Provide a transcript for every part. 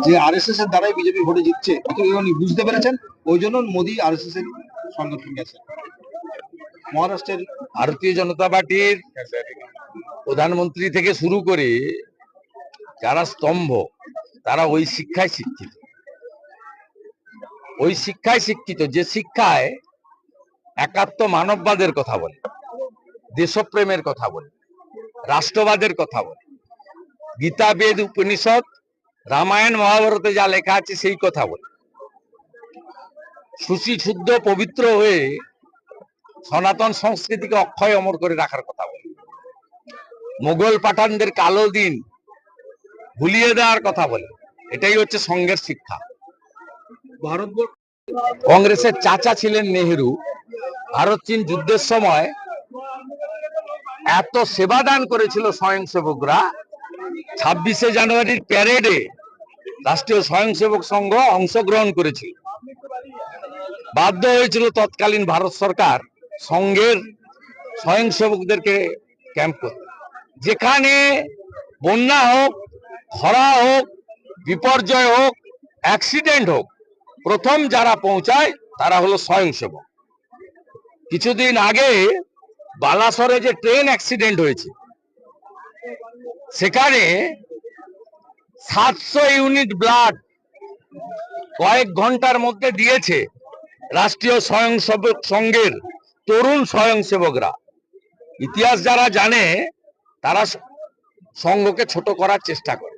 যে আরএসএস এর দ্বারাই বিজেপি ভোটে জিতছে, উনি বুঝতে পেরেছেন, ওই জন্য মোদী আরএসএস এর সংগঠন গেছে মহারাষ্ট্রের। ভারতীয় জনতা পার্টির প্রধানমন্ত্রী থেকে শুরু করে যারা স্তম্ভ, তারা ওই শিক্ষায় শিক্ষিত, যে শিক্ষায় একাত্ম মানববাদের কথা বলে, দেশপ্রেমের কথা বলে, রাষ্ট্রবাদের কথা বলে, গীতা, বেদ, উপনিষদ, রামায়ণ, মহাভারতে যা লেখা আছে সেই কথা বলে, শুচি, শুদ্ধ, পবিত্র হয়ে সনাতন সংস্কৃতিকে অক্ষয় অমর করে রাখার কথা বলে, মোগল পাঠানদের কালো দিন ভুলিয়ে দেওয়ার কথা বলে। এটাই হচ্ছে সংঘের শিক্ষা। ভারতবর্ষ কংগ্রেসের চাচা ছিলেন নেহেরু। ভারত চীন যুদ্ধের সময় এত সেবা দান করেছিল স্বয়ংসেবকরা, 26শে জানুয়ারির প্যারেডে রাষ্ট্রীয় স্বয়ংসেবক সংঘ অংশগ্রহণ করেছিল। বাধ্য হয়েছিল তৎকালীন ভারত সরকার সংঘের স্বয়ংসেবকদেরকে ক্যাম্প করতে। যেখানে বন্যা হোক, খরা হোক, বিপর্যয় হোক, অ্যাক্সিডেন্ট হোক, প্রথম যারা পৌঁছায় তারা হলো স্বয়ংসেবক। কিছুদিন আগে বালাসরে যে ট্রেন অ্যাক্সিডেন্ট হয়েছে, সেখানে 700 ইউনিট ব্লাড কয়েক ঘন্টার মধ্যে দিয়েছে রাষ্ট্রীয় স্বয়ংসেবক সংঘের তরুণ স্বয়ংসেবকরা। ইতিহাস যারা জানে তারা সংঘকে ছোট করার চেষ্টা করে।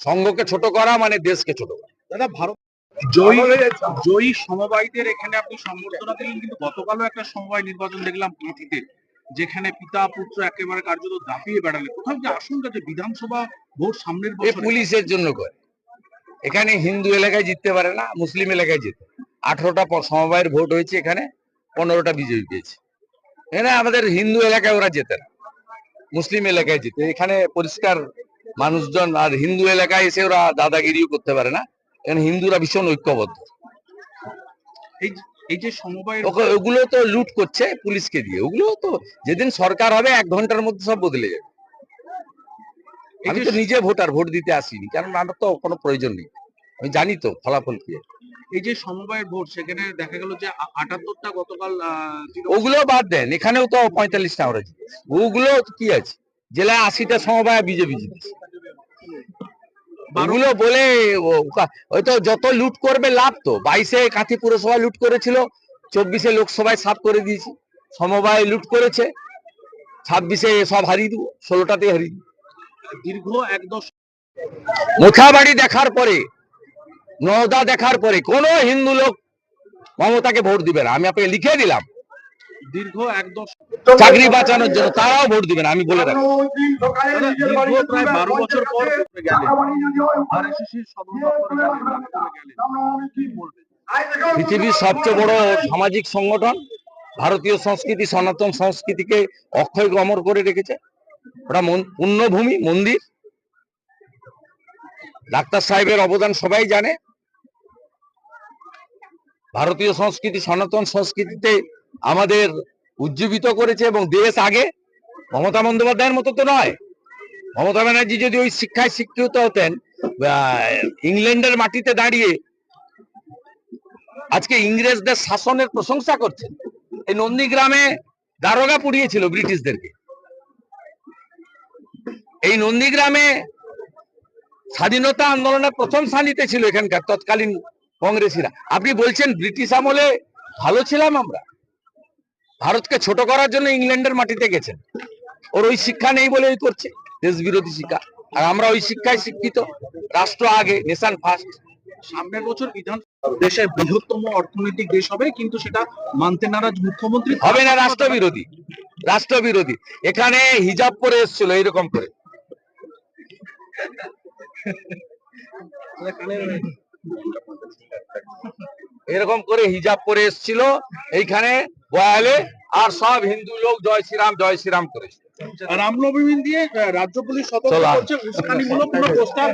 সংঘকে ছোট করা মানে দেশকে ছোট করা। দাদা, ভারত জয়ী জয়ী সমবায়ীদের এখানে আপনি সম্বর্ধনা দিলেন, কিন্তু গতকালও একটা সমবায় নির্বাচন দেখলাম কাঁথিতে, যেখানে পিতা পুত্র একেবারে কার্যত দাপিয়ে বেড়ালে। কোথাও যে আশঙ্কা যে বিধানসভা ভোট সামনের বছর পুলিশের জন্য করে। এখানে হিন্দু এলাকায় জিততে পারে না, মুসলিম এলাকায় জিতে। 18টা সমবায়ের ভোট হয়েছে, এখানে 15টা বিজেপি পেয়েছে। এখানে আমাদের হিন্দু এলাকায় ওরা জেতে না, মুসলিম এলাকায় জিতে। এখানে পরিষ্কার মানুষজন, আর হিন্দু এলাকায় এসে ওরা দাদাগিরিও করতে পারে না। এখানে হিন্দুরা ভীষণ ঐক্যবদ্ধ। এই যে সমবায়, ওগুলো তো লুট করছে পুলিশকে দিয়ে। ওগুলো তো যেদিন সরকার হবে 1 ঘন্টার মধ্যে সব বদলে যাবে। আমি তো নিজে ভোটার, ভোট দিতে আসিনি, কারণ আমার তো কোনো প্রয়োজন নেই। আমি জানি তো ফলাফল কি। এই যে সমবায়ের ভোট, সেখানে দেখা গেল যে 78টা গতকাল। ওগুলো বাদ দেন, এখানেও তো 45টা আমরা জিতেছি। ওগুলো কি আছে, জেলায় 80টা সমবায় বিজেপি জিতেছে। ওগুলো বলে হয়তো যত লুট করবে লাভ। তো 22-এ কাঁথি পুরসভা লুট করেছিল, 24-এ লোকসভায় সাফ করে দিয়েছি। সমবায় লুট করেছে, 26-এ সব হারিয়ে দিব, 16টাতে হারিয়ে দিব। দীর্ঘ 1 দশক মোথাবাড়ি দেখার পরে, নওদা দেখার পরে কোন হিন্দু লোক মমতাকে ভোট দিবে না। আমি আপনাকে লিখে দিলাম। দীর্ঘ 1 দশক চাকরি বাঁচানোর জন্য তারাও ভোট দিবে না, আমি বলে রাখি। দীর্ঘ প্রায় 12 বছর পর সদর দপ্তরে পৃথিবীর সবচেয়ে বড় সামাজিক সংগঠন ভারতীয় সংস্কৃতি, সনাতন সংস্কৃতিকে অক্ষয় অমর করে রেখেছে। ওটা পুণ্যভূমি, মন্দির। ডাক্তার সাহেবের অবদান সবাই জানে। ভারতীয় সংস্কৃতি, সনাতন সংস্কৃতিতে আমাদের উজ্জীবিত করেছে এবং দেশ আগে। মমতা বন্দ্যোপাধ্যায়ের মতো তো নয়। মমতা ব্যানার্জি যদি ওই শিক্ষায় শিক্ষিত হতেন, ইংল্যান্ডের মাটিতে দাঁড়িয়ে আজকে ইংরেজদের শাসনের প্রশংসা করছেন। এই নন্দীগ্রামে দারোগা পুড়িয়েছিল ব্রিটিশদেরকে। এই নন্দীগ্রামে স্বাধীনতা আন্দোলনের প্রথম সারিতে ছিল এখানকার তৎকালীন কংগ্রেসীরা। আপনি বলছেন ব্রিটিশ আমলে ভালো ছিলাম আমরা? ভারতকে ছোট করার জন্য ইংল্যান্ডের মাটিতে গেছেন। ওর ওই শিক্ষা নেই বলে ওই করছে দেশ বিরোধী শিক্ষা। আর আমরা ওই শিক্ষায় শিক্ষিত। রাষ্ট্র আগে, নেশন ফার্স্ট। সামনের বছর বিধান দেশের বৃহত্তম অর্থনৈতিক দেশ হবে, কিন্তু সেটা মানতে নারাজ মুখ্যমন্ত্রী। হবে না, রাষ্ট্রবিরোধী। রাষ্ট্রবিরোধী। এখানে হিজাব পরে এসেছিল এইরকম করে, এরকম করে হিজাব পরে এসেছিল এইখানে বয়ালে, আর সব হিন্দু লোক জয় শ্রীরাম জয় শ্রীরাম করেছে। রামনবমী দিয়ে রাজ্য পুলিশ সতর্ক করছে, উস্কানিমূলক কোনো প্রস্তাব